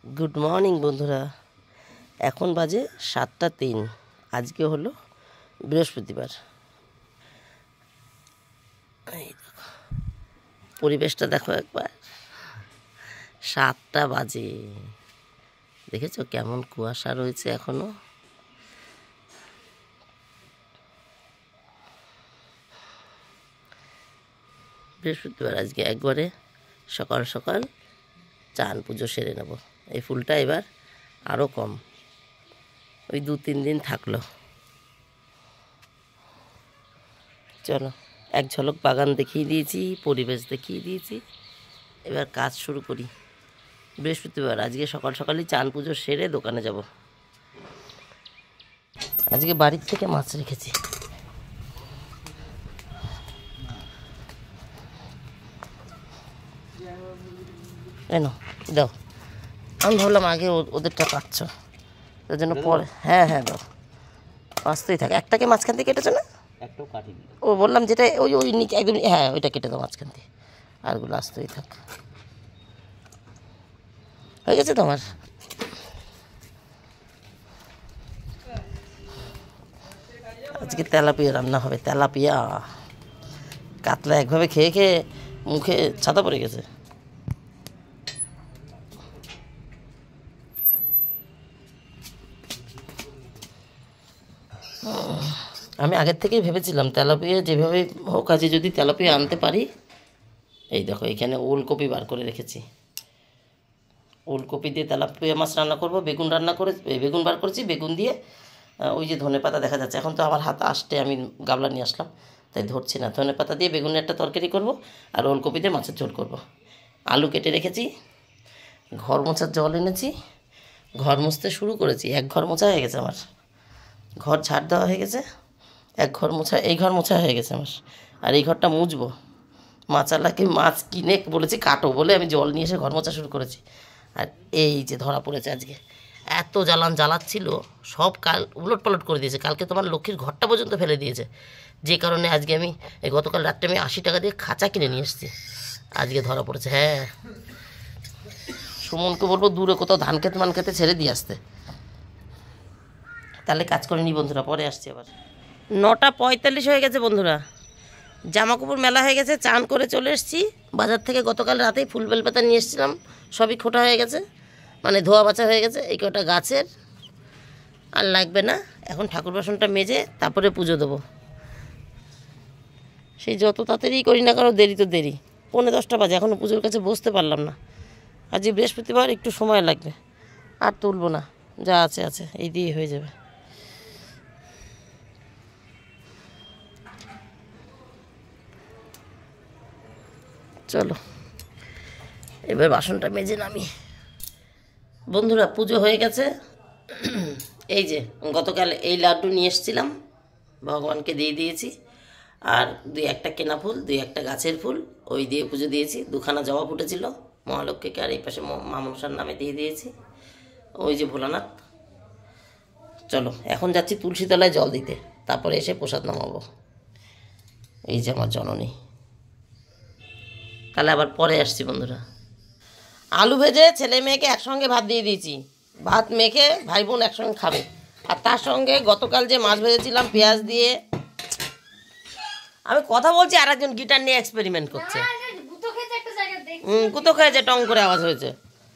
Good morning বন্ধুরা। এখন বাজে 7টা 3। আজকে হলো বৃহস্পতিবার। এই দেখো, পরিবেশটা দেখো একবার। 7টা বাজে, দেখেছো কেমন কুয়াশা রয়েছে এখনো। বৃহস্পতিবার আজকে একবারে সকাল সকাল চান পুজো সেরে নেব। এই ফুলটা এবার আরও কম, ওই 2-3 দিন থাকলো। চলো, এক ঝলক বাগান দেখিয়ে দিয়েছি, পরিবেশ দেখিয়ে দিয়েছি, এবার কাজ শুরু করি। বৃহস্পতিবার আজকে সকাল সকালই চান পুজো সেরে দোকানে যাব। আজকে বাড়ির থেকে মাছ রেখেছি। কেন দাও, আমি ভাবলাম আগে ওদেরটা কাটছ, তার জন্য পরে। হ্যাঁ হ্যাঁ দাও, আসতেই থাকে। একটাকে মাঝখান থেকে কেটেছো না? একটাও কাটিনি। ও বললাম যেটা ওই ওই নিচে একদম, হ্যাঁ ওইটা কেটে দাও মাঝখান থেকে, আরগুলো আসতেই থাক। হয়ে গেছে তোমার? আজকে তেলাপিয়া রান্না হবে। তেলাপিয়া কাতলা একভাবে খেয়ে খেয়ে মুখে ছাতা পড়ে গেছে। আমি আগের থেকেই ভেবেছিলাম তেলাপিয়া যেভাবে হোক আজকে যদি তেলাপিয়া আনতে পারি। এই দেখো এখানে ওলকপি বার করে রেখেছি। ওলকপি দিয়ে তেলাপিয়া মাছ রান্না করব। বেগুন রান্না করে বেগুন বার করেছি, বেগুন দিয়ে ওই যে ধনেপাতা দেখা যাচ্ছে, এখন তো আমার হাত আসতে আমি গাবলা নিয়ে আসলাম তাই ধরছি না। ধনেপাতা দিয়ে বেগুনের একটা তরকারি করব, আর ওলকপি দিয়ে মাছের ঝোল করব। আলু কেটে রেখেছি, ঘর মোছার জল এনেছি, ঘর মুছতে শুরু করেছি। এক ঘর মোছা হয়ে গেছে আমার, ঘর ঝাড় দেওয়া হয়ে গেছে। এক ঘর মোছা, এই ঘর মোছা হয়ে গেছে আমার, আর এই ঘরটা মুছবো। মাছালাকে মাছ কিনে বলেছি কাটো বলে আমি জল নিয়ে এসে ঘর মোছা শুরু করেছি। আর এই যে ধরা পড়েছে আজকে, এত জ্বালাচ্ছিল, সব কাল উলট পালট করে দিয়েছে। কালকে তোমার লক্ষ্মীর ঘরটা পর্যন্ত ফেলে দিয়েছে, যে কারণে আজকে আমি গতকাল রাত্রে আমি 80 টাকা দিয়ে খাঁচা কিনে নিয়ে এসেছি। আজকে ধরা পড়েছে। হ্যাঁ, সুমনকে বলবো দূরে কোথাও ধান খেতে মান খেতে ছেড়ে দিয়ে আসতে। তাহলে কাজ করে নি বন্ধুরা, পরে আসছি আবার। 9টা 45 হয়ে গেছে বন্ধুরা। জামা কাপড় মেলা হয়ে গেছে, চান করে চলে এসেছি। বাজার থেকে গতকাল রাতেই ফুল বেলপাতা নিয়ে এসেছিলাম, সবই খোটা হয়ে গেছে, মানে ধোয়া বাছা হয়ে গেছে। এই কটা গাছের আর লাগবে না। এখন ঠাকুর বাসনটা মেজে তারপরে পুজো দেবো। সেই যত তাড়াতাড়ি করি না কারো দেরি তো দেরি। 9:45 বাজে, এখনও পুজোর কাছে বসতে পারলাম না। আজকে বৃহস্পতিবার, একটু সময় লাগবে। আর তুলবো না, যা আছে আছে, এই দিয়ে হয়ে যাবে। চলো এবার বাসনটা মেজে নামি। বন্ধুরা পুজো হয়ে গেছে। এই যে গতকাল এই লাড্ডু নিয়ে এসেছিলাম, ভগবানকে দিয়ে দিয়েছি। আর 2-1টা কেনা ফুল, 2-1টা গাছের ফুল, ওই দিয়ে পুজো দিয়েছি। 2খানা জবা ফুটেছিল মহালক্ষ্মীকে, আর এই পাশে মা মনসার নামে দিয়ে দিয়েছি। ওই যে ভোলানাথ। চলো এখন যাচ্ছি তুলসী তলায় জল দিতে, তারপরে এসে প্রসাদ নামাবো। এই যে আমার জননী। তাহলে আবার পরে আসছি বন্ধুরা। আলু ভেজে ছেলে মেয়েকে একসঙ্গে ভাত দিয়ে দিয়েছি। ভাত মেখে ভাই বোন একসঙ্গে খাবে। আর তার সঙ্গে গতকাল যে মাছ ভেজেছিলাম পেঁয়াজ দিয়ে। আমি কথা বলছি, আর একজন গিটার নিয়ে এক্সপেরিমেন্ট করছে। কুতো খেয়েছে, টং করে আওয়াজ হয়েছে।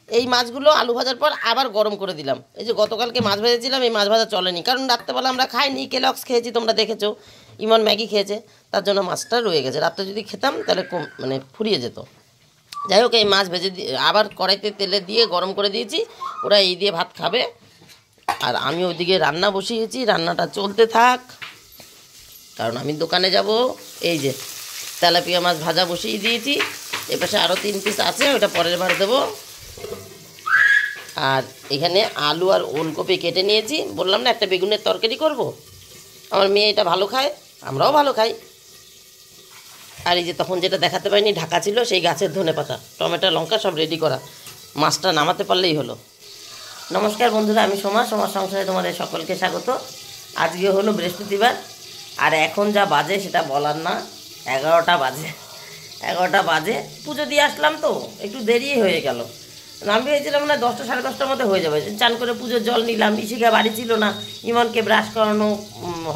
এই মাছগুলো আলু ভাজার পর আবার গরম করে দিলাম। এই যে গতকালকে মাছ ভেজেছিলাম, এই মাছ ভাজা চলেনি, কারণ রাত্রেবেলা আমরা খাইনি, কেলক্স খেয়েছি, তোমরা দেখেছো। ইমন ম্যাগি খেয়েছে, তার জন্য মাছটা রয়ে গেছে। রাত্রে যদি খেতাম তাহলে মানে ফুরিয়ে যেত। যাই হোক, এই মাছ ভেজে দিয়ে আবার কড়াইতে তেলে দিয়ে গরম করে দিয়েছি। ওরা এই দিয়ে ভাত খাবে, আর আমি ওইদিকে রান্না বসিয়েছি। রান্নাটা চলতে থাক, কারণ আমি দোকানে যাব। এই যে তেলাপিয়া মাছ ভাজা বসিয়ে দিয়েছি, এপাশে আরও 3 পিস আছে, ওটা পরের বার দেবো। আর এখানে আলু আর ওলকপি কেটে নিয়েছি। বললাম না একটা বেগুনের তরকারি করব, আমার মেয়ে এটা ভালো খায়, আমরাও ভালো খাই। আর এই যে তখন যেটা দেখাতে পারিনি, ঢাকা ছিল, সেই গাছের ধনেপাতা, টমেটো, লঙ্কা সব রেডি করা। মাছটা নামাতে পারলেই হলো। নমস্কার বন্ধুরা, আমি সোমা সংসারে তোমাদের সকলকে স্বাগত। আজকে হলো বৃহস্পতিবার, আর এখন যা বাজে সেটা বলার না। 11টা বাজে। পুজো দিয়ে আসলাম তো একটু দেরি হয়ে গেল। আমি ভেবেছিলাম না 10টা সাড়ে 10টার মধ্যে হয়ে যাবে, চান করে পুজোর জল নিলাম, ইশিকা বাড়ি ছিল না, ইমনকে ব্রাশ করানো,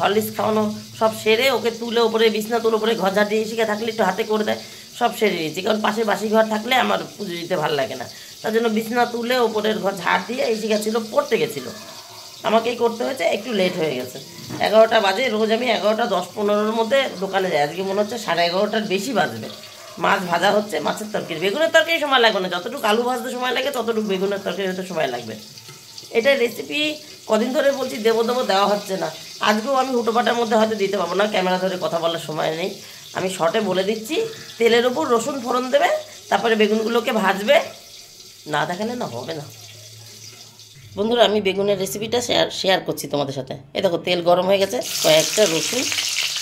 হরলিক্স খাওয়ানো সব সেরে ওকে তুলে ওপরে বিছনা তুলে ওপরে ঘর ঝাড় দিয়ে, ইশিকা থাকলে একটু হাতে করে দেয়, সব সেরে নিয়েছি, কারণ পাশে বাসি ঘর থাকলে আমার পুজো দিতে ভালো লাগে না, তার জন্য বিছনা তুলে ওপরের ঘর ঝাড় দিয়ে ইশিকা ছিল পড়তে গেছিলো, আমাকেই করতে হয়েছে, একটু লেট হয়ে গেছে। 11টা বাজে, রোজ আমি 11টা 10-15-র মধ্যে দোকানে যাই, আজকে মনে হচ্ছে 11:30টার বেশি বাজবে। মাছ ভাজা হচ্ছে, মাছের তরকারি, বেগুনের তরকারি সময় লাগবে না, যতটুকু আলু ভাজতে সময় লাগে ততটুকু বেগুনের তরকারি হতে সময় লাগবে। এটা রেসিপি কদিন ধরে বলছি দেবো দেওয়া হচ্ছে না, আজকেও আমি হুটোপাটার মধ্যে হয়তো দিতে পারবো না, ক্যামেরা ধরে কথা বলার সময় নেই, আমি শর্টে বলে দিচ্ছি। তেলের ওপর রসুন ফোড়ন দেবে, তারপরে বেগুনগুলোকে ভাজবে, না দেখালে না হবে না। বন্ধুরা, আমি বেগুনের রেসিপিটা শেয়ার করছি তোমাদের সাথে। এই দেখো, তেল গরম হয়ে গেছে, কয়েকটা রসুন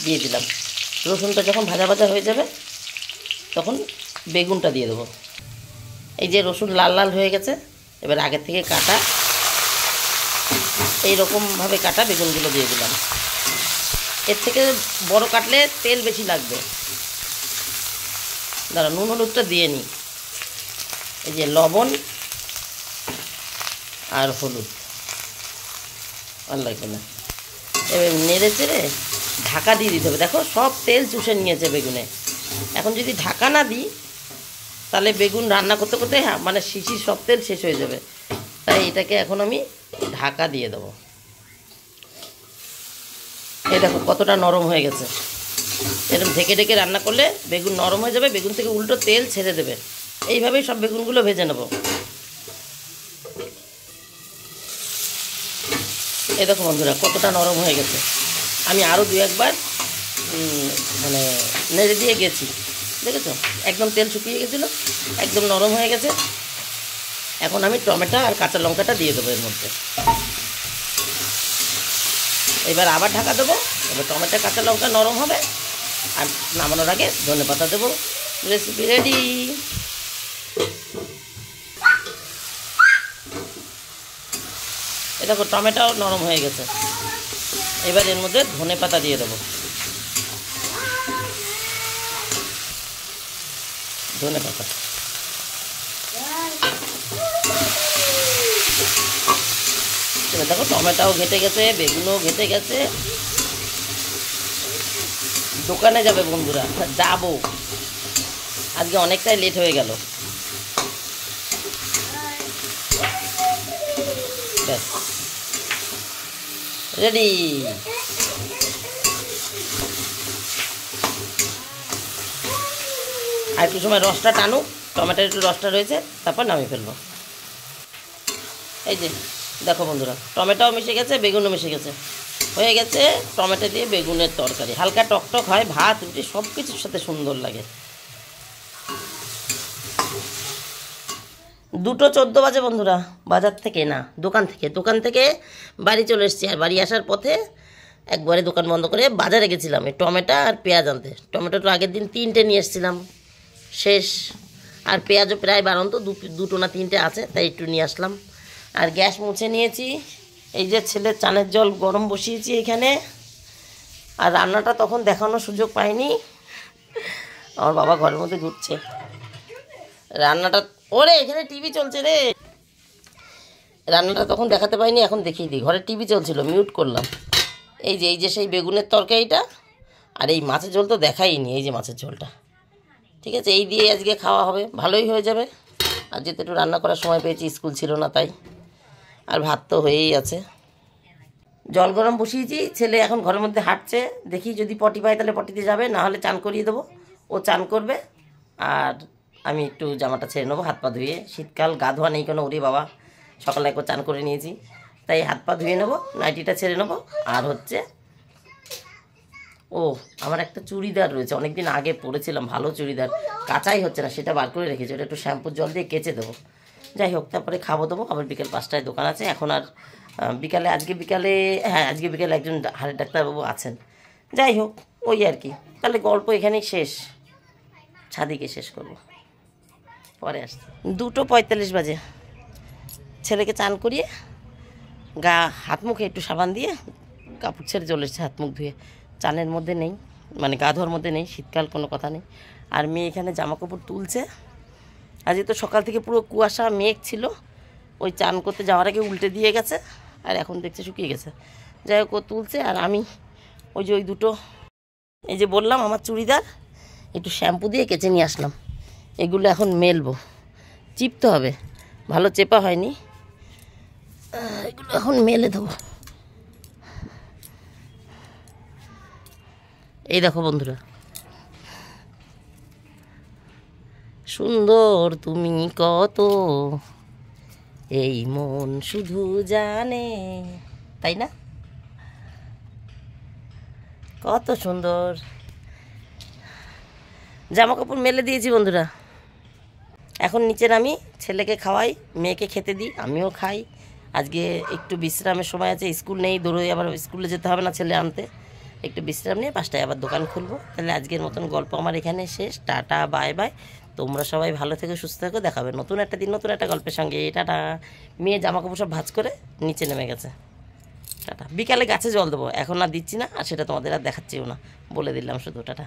দিয়ে দিলাম, রসুনটা যখন ভাজা ভাজা হয়ে যাবে তখন বেগুনটা দিয়ে দেবো। এই যে রসুন লাল লাল হয়ে গেছে, এবার আগের থেকে কাটা এইরকমভাবে কাটা বেগুনগুলো দিয়ে দিলাম। এর থেকে বড় কাটলে তেল বেশি লাগবে। দাঁড়া, নুন হলুদটা দিয়ে নিই। এই যে লবণ আর হলুদ, আর লাগবে না। এবার নেড়ে চেড়ে ঢাকা দিয়ে দিতে হবে। দেখো, সব তেল চুষে নিয়েছে বেগুনে। এখন যদি ঢাকা না দিই তাহলে বেগুন রান্না করতে করতে মানে শিশির সব তেল শেষ হয়ে যাবে, তাই এটাকে এখন আমি ঢাকা দিয়ে দেবো। এই দেখো কতটা নরম হয়ে গেছে। এরকম ঢেকে ঢেকে রান্না করলে বেগুন নরম হয়ে যাবে, বেগুন থেকে উল্টো তেল ছেড়ে দেবে। এইভাবেই সব বেগুনগুলো ভেজে নেব। এই দেখো বন্ধুরা, কতটা নরম হয়ে গেছে। আমি আরও 2-1 মানে নেড়ে দিয়ে গেছি, দেখেছো, একদম তেল শুকিয়ে গেছিলো, একদম নরম হয়ে গেছে। এখন আমি টমেটো আর কাঁচা লঙ্কাটা দিয়ে দেবো এর মধ্যে। এবার আবার ঢাকা দেবো। এবার টমেটো কাঁচা লঙ্কা নরম হবে, আর নামানোর আগে ধনেপাতা দেবো। Recipe ready. এ দেখো, টমেটোও নরম হয়ে গেছে। এবার এর মধ্যে ধনেপাতা দিয়ে দেবো। ধনেপাতা দেখো, টমেটোও ঘেটে গেছে, বেগুনও ঘেটে গেছে। দোকানে যাবে বন্ধুরা, যাবো, আজকে অনেকটাই লেট হয়ে গেল। ব্যাস রেডি। আর একটু সময় রসটা টানুক, টমেটোর একটু রসটা রয়েছে, তারপর নামিয়ে ফেলবো। এই যে দেখো বন্ধুরা, টমেটোও মিশে গেছে, বেগুনও মিশে গেছে, হয়ে গেছে টমেটো দিয়ে বেগুনের তরকারি। হালকা টকটক হয়, ভাত রুটি সব কিছুর সাথে সুন্দর লাগে। 2:14 বাজে বন্ধুরা, বাজার থেকে না দোকান থেকে বাড়ি চলে এসেছি। আর বাড়ি আসার পথে একবারে দোকান বন্ধ করে বাজারে গেছিলাম এই টমেটো আর পেঁয়াজ আনতে। টমেটো তো আগের দিন 3টে নিয়ে এসেছিলাম, শেষ। আর পেঁয়াজও প্রায় বাড়ন্ত 2টো না 3টে আছে, তাই একটু নিয়ে আসলাম। আর গ্যাস মুছে নিয়েছি। এই যে ছেলের চানের জল গরম বসিয়েছি এখানে। আর রান্নাটা তখন দেখানোর সুযোগ পাইনি, আমার বাবা ঘরের মধ্যে ঘুরছে। রান্নাটা, ওরে এখানে টিভি চলছে রে, রান্নাটা তখন দেখাতে পাইনি, এখন দেখিয়ে দিই। ঘরে টিভি চলছিল, মিউট করলাম। এই যে সেই বেগুনের তরকারিটা, আর এই মাছের ঝোল তো দেখাইনি, এই যে মাছের ঝোলটা। ঠিক আছে, এই দিয়ে আজকে খাওয়া হবে, ভালোই হয়ে যাবে। আর যেহেতু একটু রান্না করার সময় পেয়েছি, স্কুল ছিল না তাই। আর ভাত তো হয়েই আছে। জল গরম বসিয়েছি, ছেলে এখন ঘরের মধ্যে হাঁটছে, দেখি যদি পটি পায় তাহলে পটিতে যাবে, না হলে চান করিয়ে দেবো, ও চান করবে। আর আমি একটু জামাটা ছেড়ে নেবো, হাত পা ধুয়ে। শীতকাল, গা ধোয়া নেই কোনো, ওরে বাবা, সকালে একবার চান করে নিয়েছি, তাই হাত পা ধুয়ে নেবো, নাইটিটা ছেড়ে নেবো। আর হচ্ছে, ও আমার একটা চুড়িদার রয়েছে, অনেক দিন আগে পরেছিলাম, ভালো চুড়িদার, কাচাই হচ্ছে না, সেটা বার করে রেখেছি, ওটা একটু শ্যাম্পুর জল দিয়ে কেচে দেবো। যাই হোক, তারপরে খাবো দেবো, আবার বিকেল 5টায় দোকান আছে। এখন আর বিকালে, আজকে বিকালে একজন হাড়ের ডাক্তারবাবু আছেন। যাই হোক, ওই আর কি। তাহলে গল্প এখানেই শেষ, ছাদিকে শেষ করবো, পরে আসছে। 2:45 বাজে, ছেলেকে চান করিয়ে হাত মুখে একটু সাবান দিয়ে কাপড় ছেড়ে চলে এসেছে, হাত মুখ ধুয়ে। চানের মধ্যে নেই, মানে গা ধোয়ার মধ্যে নেই, শীতকাল কোনো কথা নেই। আর মেয়ে এখানে জামা কাপড় তুলছে, আজকে তো সকাল থেকে পুরো কুয়াশা মেঘ ছিল, ওই চান করতে যাওয়ার আগে উল্টে দিয়ে গেছে, আর এখন দেখছে শুকিয়ে গেছে। যাই হোক ও তুলছে, আর আমি ওই যে ওই দুটো, এই যে বললাম আমার চুড়িদার একটু শ্যাম্পু দিয়ে কেচে নিয়ে আসলাম, এগুলো এখন মেলবো, চিপতে হবে, ভালো চেপা হয়নি, এগুলো এখন মেলে দেবো। এই দেখো বন্ধুরা, সুন্দর তুমি কত, এই মন শুধু জানে, তাই না? কত সুন্দর জামা কাপড় মেলে দিয়েছি বন্ধুরা। এখন নিচে নামি, ছেলেকে খাওয়াই, মেয়েকে খেতে দিই, আমিও খাই। আজকে একটু বিশ্রামের সময় আছে, স্কুল নেই, দৌড়ে আবার স্কুলে যেতে হবে না ছেলে আনতে, একটু বিশ্রাম নিয়ে 5টায় আবার দোকান খুলবো। তাহলে আজকের মতন গল্প আমার এখানে শেষ। Tata, bye bye. তোমরা সবাই ভালো থেকো, সুস্থ থেকো, দেখাবে নতুন একটা দিন নতুন একটা গল্পের সঙ্গে। টাটা। মেয়ে জামা কাপড় সব ভাঁজ করে নিচে নেমে গেছে। টাটা। বিকালে গাছে জল দেবো, এখন আর দিচ্ছি না, আর সেটা তোমাদের আর দেখাচ্ছিও না, বলে দিলাম শুধু। টাটা।